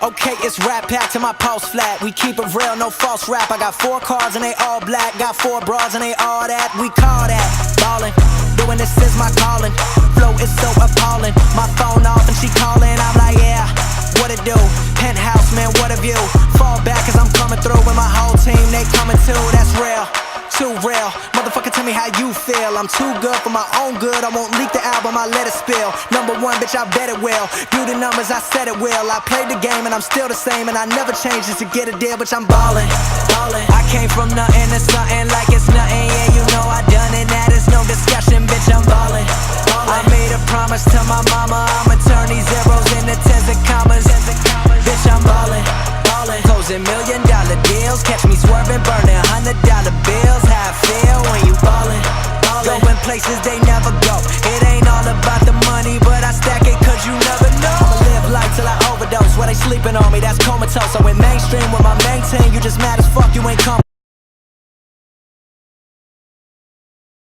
Okay, it's Rat Pack to my pulse flat. We keep it real, no false rap. I got 4 cars and they all black. Got 4 bras and they all that. We call that ballin'. Doing this is my calling. Flow is so appalling. My phone off and she calling. I'm like, yeah, what it do? Penthouse, man, what a view. Fall back cause I'm coming through with my whole team. They coming too, that's real. Too real, motherfucker, tell me how you feel. I'm too good for my own good. I won't leak the album, I let it spill. Number 1, bitch, I bet it will. Do the numbers, I said it will. I played the game and I'm still the same. And I never changed just to get a deal, bitch, I'm ballin', ballin'. I came from nothing to something like it's nothing. Yeah, you know I done it, that is no discussion, bitch, I'm ballin', ballin'. I made a promise to my mama, I'ma turn these zeros into tens and commas. Bitch, I'm ballin', ballin'. Closing $1 million deals, catch me swerving, burning $100 bills. How I feel when you ballin', ballin'. Going places they never go. It ain't all about the money, but I stack it cause you never know. I'ma live life till I overdose. While they sleeping on me, that's comatose. I went mainstream with my main team. You just mad as fuck, you ain't come